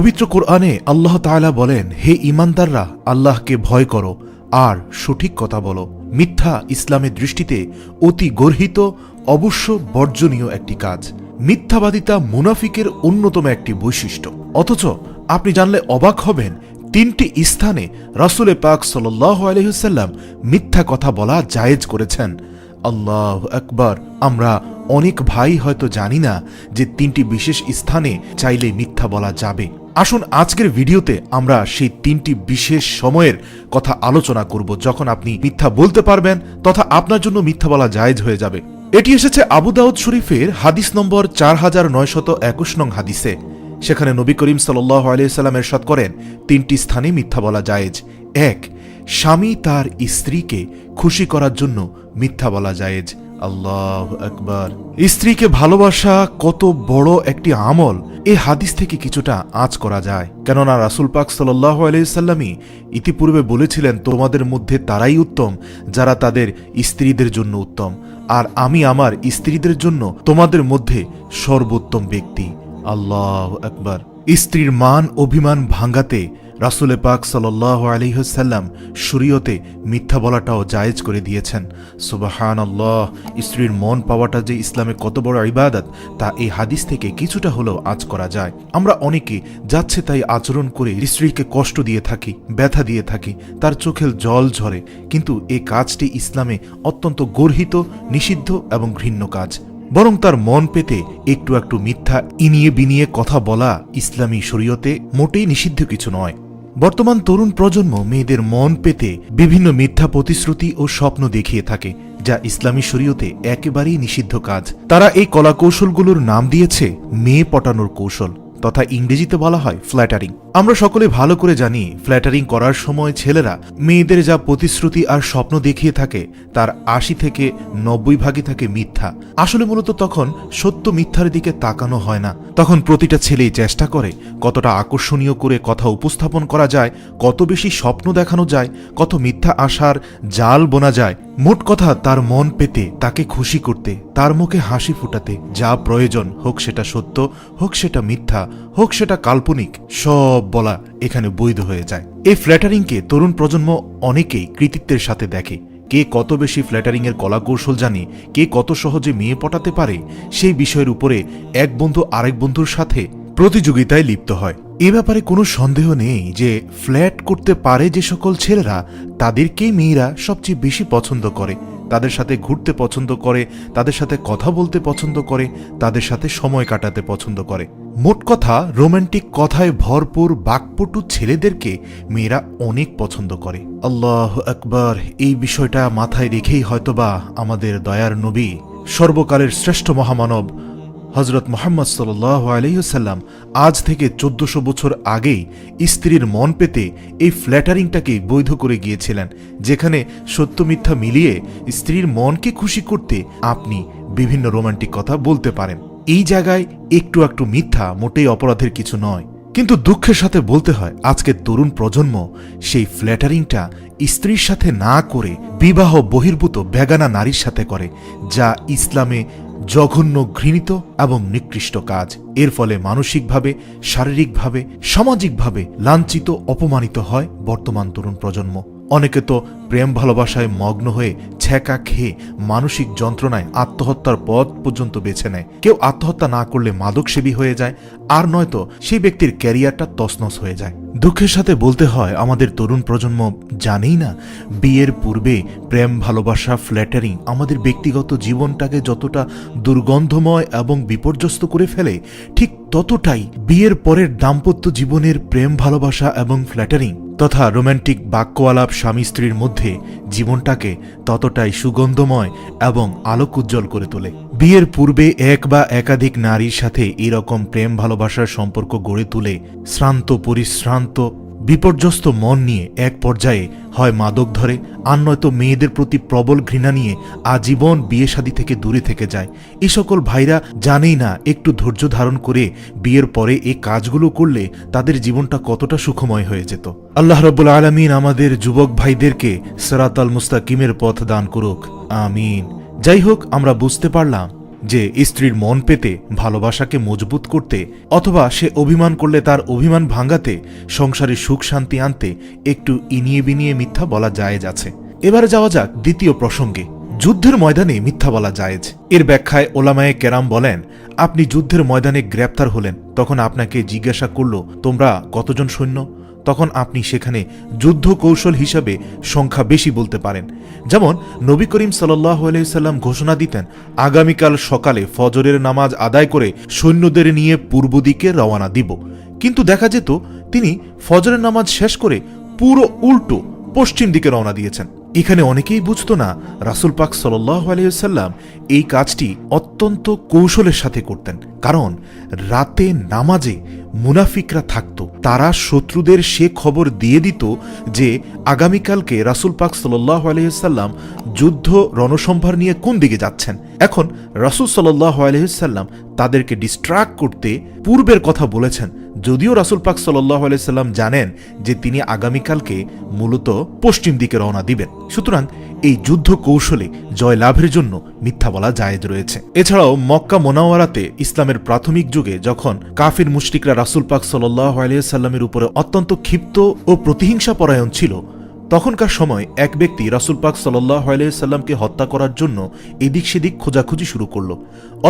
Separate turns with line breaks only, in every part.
পবিত্র কোরআনে আল্লাহ তাআলা বলেন, হে ঈমানদাররা, আল্লাহকে ভয় করো আর সঠিক কথা বলো। মিথ্যা ইসলামের দৃষ্টিতে অতি গর্হিত, অবশ্য বর্জনীয় একটি কাজ। মিথ্যাবাদিতা মুনাফিকের অন্যতম একটি বৈশিষ্ট্য। অথচ আপনি জানলে অবাক হবেন, 3টি স্থানে রাসূল পাক সাল্লাল্লাহু আলাইহি ওয়াসাল্লাম মিথ্যা কথা বলা জায়েজ করেছেন। আল্লাহু আকবার। আমরা অনেক ভাই হয়তো জানি না যে 3টি বিশেষ স্থানে চাইলে মিথ্যা বলা যাবে। আসুন আজকের ভিডিওতে আমরা সেই 3টি বিশেষ সময়ের কথা আলোচনা করব যখন আপনি মিথ্যা বলতে পারবেন তথা আপনার জন্য মিথ্যা বলা জায়েজ হয়ে যাবে। এটি এসেছে আবু দাউদ শরীফের হাদিস নম্বর 4921 নং হাদিসে। সেখানে নবী করিম সাল্লাল্লাহু আলাইহি ওয়াসাল্লাম ইরশাদ করেন, 3টি স্থানে মিথ্যা বলা জায়েজ। 1, স্বামী তার স্ত্রীকে খুশি করার জন্য মিথ্যা বলা জায়েজ। আল্লাহু আকবার। স্ত্রীকে ভালোবাসা কত বড় একটি আমল, এই হাদিস থেকে কিছুটা আঁচ করা যায়। কেননা রাসূল পাক সাল্লাল্লাহু আলাইহি ওয়াসাল্লামই ইতিপূর্বে বলেছিলেন, তোমাদের মধ্যে তারাই উত্তম যারা তাদের স্ত্রীদের জন্য উত্তম, আর আমি আমার স্ত্রীদের জন্য তোমাদের মধ্যে সর্বোত্তম ব্যক্তি। আল্লাহু আকবার। স্ত্রীর মান অভিমান ভাঙ্গাতে রাসূল পাক সাল্লাল্লাহু আলাইহি ওয়াসাল্লাম শরীয়তে মিথ্যা বলাটাও জায়েজ করে দিয়েছেন। সুবহানাল্লাহ। স্ত্রীর মন পাওয়াটা যে ইসলামে কত বড় ইবাদত তা এই হাদিস থেকে কিছুটা হলেও আঁচ করা যায়। আমরা অনেকে যাচ্ছে তাই আচরণ করে স্ত্রীকে কষ্ট দিয়ে থাকি, ব্যথা দিয়ে থাকি, তার চোখের জল ঝরে, কিন্তু এই কাজটি ইসলামে অত্যন্ত গর্হিত, নিষিদ্ধ এবং ঘৃণ্য কাজ। বরং তার মন পেতে একটু একটু মিথ্যা ইনিয়ে বিনিয়ে কথা বলা ইসলামী শরীয়তে মোটেই নিষিদ্ধ কিছু নয়। বর্তমান তরুণ প্রজন্ম মেয়েদের মন পেতে বিভিন্ন মিথ্যা প্রতিশ্রুতি ও স্বপ্ন দেখিয়ে থাকে, যা ইসলামী শরীয়তে একেবারেই নিষিদ্ধ কাজ। তারা এই কলাকৌশলগুলোর নাম দিয়েছে মেয়ে পটানোর কৌশল, তথা ইংরেজিতে বলা হয় ফ্ল্যাটারিং। আমরা সকলে ভালো করে জানি, ফ্ল্যাটারিং করার সময় ছেলেরা মেয়েদের যা প্রতিশ্রুতি আর স্বপ্ন দেখিয়ে থাকে তার 80 থেকে 90 ভাগই থাকে মিথ্যা। আসলে মূলত তখন সত্য মিথ্যার দিকে তাকানো হয় না। তখন প্রতিটা ছেলেই চেষ্টা করে কতটা আকর্ষণীয় করে কথা উপস্থাপন করা যায়, কত বেশি স্বপ্ন দেখানো যায়, কত মিথ্যা আশার জাল বোনা যায়। মোট কথা, তার মন পেতে, তাকে খুশি করতে, তার মুখে হাসি ফুটাতে যা প্রয়োজন, হোক সেটা সত্য, হোক সেটা মিথ্যা, হোক সেটা কাল্পনিক, সব বলা এখানে বৈধ হয়ে যায়। এই ফ্ল্যাটারিংকে তরুণ প্রজন্ম অনেকেই কৃতিত্বের সাথে দেখে। কে কত বেশি ফ্ল্যাটারিং এর কলাকৌশল জানে, কে কত সহজে মেয়ে পটাতে পারে, সেই বিষয়ের উপরে এক বন্ধু আরেক বন্ধুর সাথে প্রতিযোগিতায় লিপ্ত হয়। এ ব্যাপারে কোনো সন্দেহ নেই যে ফ্ল্যাট করতে পারে যে সকল ছেলেরা, তাদেরকেই মেয়েরা সবচেয়ে বেশি পছন্দ করে, তাদের সাথে ঘুরতে পছন্দ করে, তাদের সাথে কথা বলতে পছন্দ করে, তাদের সাথে সময় কাটাতে পছন্দ করে। মোট কথা, রোমান্টিক কথায় ভরপুর বাকপটু ছেলেদেরকে মেয়েরা অনেক পছন্দ করে। আল্লাহু আকবার। এই বিষয়টা মাথায় রেখেই হয়তোবা আমাদের দয়ার নবী, সর্বকালের শ্রেষ্ঠ মহামানব হযরত মুহাম্মদ সাল্লাল্লাহু আলাইহি ওয়াসাল্লাম আজ থেকে 1400 বছর আগেই স্ত্রীর মন পেতে এই ফ্ল্যাটারিংটাকে বৈধ করে গিয়েছিলেন, যেখানে সত্য মিথ্যা মিলিয়ে স্ত্রীর মনকে খুশি করতে আপনি বিভিন্ন রোমান্টিক কথা বলতে পারেন। এই জায়গায় একটু একটু মিথ্যা মোটেই অপরাধের কিছু নয়। কিন্তু দুঃখের সাথে বলতে হয়, আজকের তরুণ প্রজন্ম সেই ফ্ল্যাটারিংটা স্ত্রীর সাথে না করে বিবাহ বহির্ভূত বেগানা নারীর সাথে করে, যা ইসলামে জঘন্য, ঘৃণিত এবং নিকৃষ্ট কাজ। এর ফলে মানসিকভাবে, শারীরিকভাবে, সামাজিকভাবে লাঞ্ছিত, অপমানিত হয় বর্তমান তরুণ প্রজন্ম। অনেকে তো প্রেম ভালোবাসায় মগ্ন হয়ে ছ্যাঁকা খেয়ে মানসিক যন্ত্রণায় আত্মহত্যার পথ পর্যন্ত বেছে নেয়। কেউ আত্মহত্যা না করলে মাদকসেবী হয়ে যায়, আর নয়তো সেই ব্যক্তির ক্যারিয়ারটা তছনছ হয়ে যায়। দুঃখের সাথে বলতে হয়, আমাদের তরুণ প্রজন্ম জানেই না বিয়ের পূর্বে প্রেম ভালোবাসা, ফ্ল্যাটারিং আমাদের ব্যক্তিগত জীবনটাকে যতটা দুর্গন্ধময় এবং বিপর্যস্ত করে ফেলে, ঠিক ততটাই বিয়ের পরের দাম্পত্য জীবনের প্রেম ভালোবাসা এবং ফ্ল্যাটারিং তথা রোম্যান্টিক বাক্য আলাপ স্বামী স্ত্রীর মধ্যে জীবনটাকে ততটাই সুগন্ধময় এবং আলোক উজ্জ্বল করে তোলে। বিয়ের পূর্বে এক বা একাধিক নারীর সাথে এরকম প্রেম ভালোবাসার সম্পর্ক গড়ে তুলে শ্রান্ত, পরিশ্রান্ত, বিপর্যস্ত মন নিয়ে এক পর্যায়ে হয় মাদক ধরে, আর নয়তো মেয়েদের প্রতি প্রবল ঘৃণা নিয়ে আজীবন বিয়ে শাদী থেকে দূরে থেকে যায়। এই সকল ভাইরা জানেই না একটু ধৈর্য ধারণ করে বিয়ের পরে এই কাজগুলো করলে তাদের জীবনটা কতটা সুখময় হয়ে যেত। আল্লাহ রাব্বুল আলামিন আমাদের যুবক ভাইদেরকে সিরাতাল মুস্তাকিমের পথ দান করুক, আমিন। যাই হোক, আমরা বুঝতে পারলাম যে স্ত্রীর মন পেতে, ভালোবাসাকে মজবুত করতে, অথবা সে অভিমান করলে তার অভিমান ভাঙাতে, সংসারে সুখ শান্তি আনতে একটু ইনিয়ে বিনিয়ে মিথ্যা বলা জায়েজ আছে। এবারে যাওয়া যাক দ্বিতীয় প্রসঙ্গে, যুদ্ধের ময়দানে মিথ্যা বলা জায়েজ। এর ব্যাখ্যায় ওলামায়ে কেরাম বলেন, আপনি যুদ্ধের ময়দানে গ্রেপ্তার হলেন, তখন আপনাকে জিজ্ঞাসা করল তোমরা কতজন সৈন্য, তখন আপনি সেখানে যুদ্ধ কৌশল হিসাবে সংখ্যা বেশি বলতে পারেন। যেমন নবী করিম সাল্লাল্লাহু আলাইহি সাল্লাম ঘোষণা দিতেন, আগামীকাল সকালে ফজরের নামাজ আদায় করে সৈন্যদের নিয়ে পূর্ব দিকে রওয়ানা দিব, কিন্তু দেখা যেত তিনি ফজরের নামাজ শেষ করে পুরো উল্টো পশ্চিম দিকে রওনা দিয়েছেন। এখানে অনেকেই বুঝতো না রাসূল পাক সাল্লাল্লাহু আলাইহি ওয়াসাল্লাম এই কাজটি অত্যন্ত কৌশলের সাথে করতেন, কারণ রাতে নামাজে মুনাফিকরা থাকত, তারা শত্রুদের সে খবর দিয়ে দিত যে আগামীকালকে রাসূল পাক সাল্লাল্লাহু আলাইহি ওয়াসাল্লাম যুদ্ধ রণসম্ভার নিয়ে কোন দিকে যাচ্ছেন। এখন রাসূল সাল্লাল্লাহু আলাইহি ওয়াসাল্লাম তাদেরকে ডিস্ট্রাক্ট করতে পূর্বের কথা বলেছেন, যদিও রাসূল পাক সাল্লাল্লাহু আলাইহি ওয়াসাল্লাম জানেন যে তিনি আগামীকালকে মূলত পশ্চিম দিকে রওনা দিবেন। সুতরাং এই যুদ্ধ কৌশলে জয়লাভের জন্য মিথ্যা বলা জায়েজ রয়েছে। এছাড়াও মক্কা মোনাওয়ারাতে ইসলামের প্রাথমিক যুগে যখন কাফির মুশরিকরা রাসূল পাক সাল্লাল্লাহু আলাইহি ওয়াসাল্লামের উপরে অত্যন্ত ক্ষিপ্ত ও প্রতিহিংসা পরায়ণ ছিল, তখনকার সময় এক ব্যক্তি রাসূল পাক সাল্লাল্লাহু আলাইহি ওয়াসাল্লামকে হত্যা করার জন্য এদিক সেদিক খোঁজাখুঁজি শুরু করল।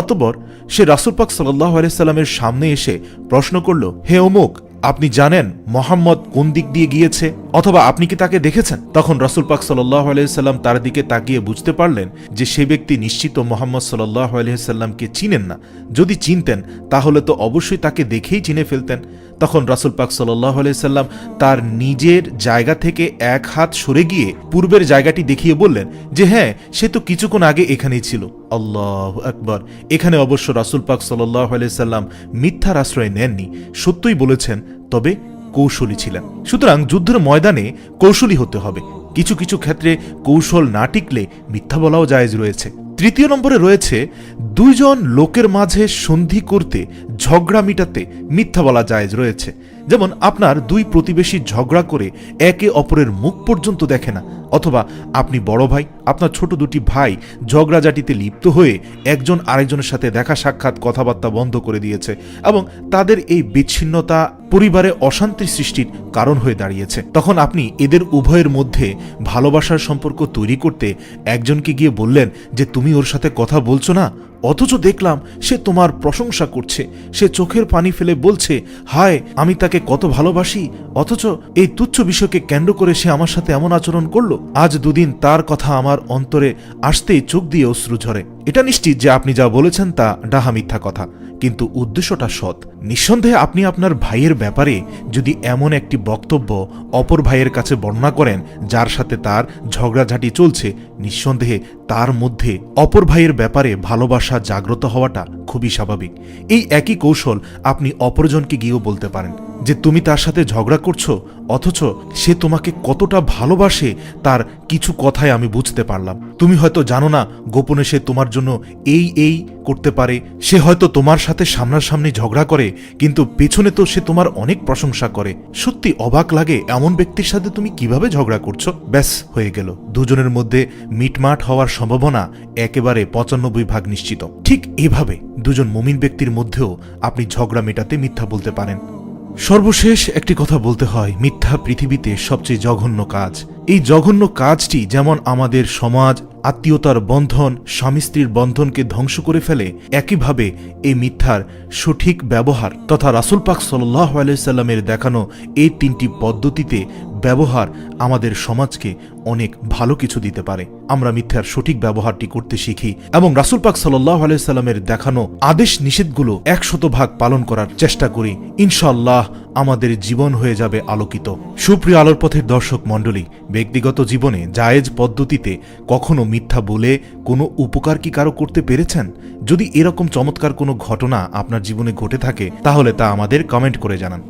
অতঃপর সে রাসূল পাক সাল্লাল্লাহু আলাইহি ওয়াসাল্লামের সামনে এসে প্রশ্ন করল, হে অমুক, আপনি জানেন মোহাম্মদ কোন দিক দিয়ে গিয়েছে, অথবা আপনি কি তাকে দেখেছেন? তখন রাসূল পাক সাল্লাল্লাহু আলাইহি ওয়াসাল্লাম তার দিকে তাকিয়ে বুঝতে পারলেন যে সে ব্যক্তি নিশ্চিত মোহাম্মদ সাল্লাল্লাহু আলাইহি ওয়াসাল্লামকে চিনেন না। যদি চিনতেন তাহলে তো অবশ্যই তাকে দেখেই চিনে ফেলতেন। তখন রাসূল পাক সাল্লাল্লাহু আলাইহি ওয়াসাল্লাম তার নিজের জায়গা থেকে এক হাত সরে গিয়ে পূর্বের জায়গাটি দেখিয়ে বললেন যে হ্যাঁ, সে তো কিছুক্ষণ আগে এখানেই ছিল। আল্লাহু আকবার! এখানে অবশ্য রাসূল পাক সাল্লাল্লাহু আলাইহি ওয়াসাল্লাম মিথ্যার আশ্রয় নেননি, সত্যই বলেছেন, তবে কৌশলী ছিলেন। সুতরাং যুদ্ধের ময়দানে কৌশলী হতে হবে। কিছু কিছু ক্ষেত্রে কৌশল না টিকলে মিথ্যা বলাও জায়েজ রয়েছে। তৃতীয় নম্বরে রয়েছে দুইজন লোকের মাঝে সন্ধি করতে, ঝগড়া মিটাতে মিথ্যা বলা জায়েজ রয়েছে। যেমন আপনার দুই প্রতিবেশী ঝগড়া করে একে অপরের মুখ পর্যন্ত দেখে না, অথবা আপনি বড় ভাই, আপনার ছোট দুটি ভাই ঝগড়াঝাটিতে লিপ্ত হয়ে একজন আরেকজনের সাথে দেখা সাক্ষাৎ কথাবার্তা বন্ধ করে দিয়েছে এবং তাদের এই বিচ্ছিন্নতা পরিবারে অশান্তি সৃষ্টির কারণ হয়ে দাঁড়িয়েছে। তখন আপনি এদের উভয়ের মধ্যে ভালোবাসার সম্পর্ক তৈরি করতে একজনকে গিয়ে বললেন যে তুমি ওর সাথে কথা বলছো না, অথচ দেখলাম সে তোমার প্রশংসা করছে, সে চোখের পানি ফেলে বলছে হায় আমি তাকে কত ভালোবাসি, অথচ এই তুচ্ছ বিষয়কে কেন্দ্র করে সে আমার সাথে এমন আচরণ করলো। আজ দুদিন তার কথা আমার অন্তরে আসতেই চোখ দিয়ে অশ্রু ঝরে। এটা নিশ্চিত যে আপনি যা বলেছেন তা ডাহা মিথ্যা কথা, কিন্তু উদ্দেশ্যটা সৎ। নিঃসন্দেহে আপনি আপনার ভাইয়ের ব্যাপারে যদি এমন একটি বক্তব্য অপর ভাইয়ের কাছে বর্ণনা করেন যার সাথে তার ঝগড়াঝাটি চলছে, নিঃসন্দেহে তার মধ্যে অপর ভাইয়ের ব্যাপারে ভালোবাসা জাগ্রত হওয়াটা খুবই স্বাভাবিক। এই একই কৌশল আপনি অপরজনকে গিয়েও বলতে পারেন যে তুমি তার সাথে ঝগড়া করছো, অথচ সে তোমাকে কতটা ভালোবাসে তার কিছু কথায় আমি বুঝতে পারলাম। তুমি হয়তো জানো না গোপনে সে তোমার জন্য এই করতে পারে, সে হয়তো তোমার সাথে সামনাসামনি ঝগড়া করে কিন্তু পেছনে তো সে তোমার অনেক প্রশংসা করে। সত্যি অবাক লাগে এমন ব্যক্তির সাথে তুমি কিভাবে ঝগড়া করছো। ব্যাস, হয়ে গেল, দুজনের মধ্যে মিটমাট হওয়ার সম্ভাবনা একেবারে ৯৫% নিশ্চিত। ঠিক এভাবে দুজন মুমিন ব্যক্তির মধ্যেও আপনি ঝগড়া মেটাতে মিথ্যা বলতে পারেন। সর্বশেষ একটি কথা বলতে হয়, মিথ্যা পৃথিবীতে সবচেয়ে জঘন্য কাজ। এই জঘন্য কাজটি যেমন আমাদের সমাজ, আত্মীয়তার বন্ধন, স্বামী স্ত্রীর বন্ধনকে ধ্বংস করে ফেলে, একইভাবে এই মিথ্যার সঠিক ব্যবহার তথা রাসূল পাক সাল্লাল্লাহু আলাইহি সাল্লামের দেখানো এই ৩টি পদ্ধতিতে ব্যবহার আমাদের সমাজকে অনেক ভালো কিছু দিতে পারে। আমরা মিথ্যার সঠিক ব্যবহারটি করতে শিখি এবং রাসূল পাক সাল্লাল্লাহু আলাইহি সাল্লামের দেখানো আদেশ নিষেধগুলো ১০০% পালন করার চেষ্টা করি। ইনশাআল্লাহ আমাদের জীবন হয়ে যাবে আলোকিত। সুপ্রিয় আলোর পথের দর্শক মণ্ডলী, ব্যক্তিগত জীবনে জায়েজ পদ্ধতিতে কখনো মিথ্যা বলে কোনো উপকার কি কারো করতে পেরেছেন? যদি এরকম চমৎকার কোনো ঘটনা আপনার জীবনে ঘটে থাকে তাহলে তা আমাদের কমেন্ট করে জানান।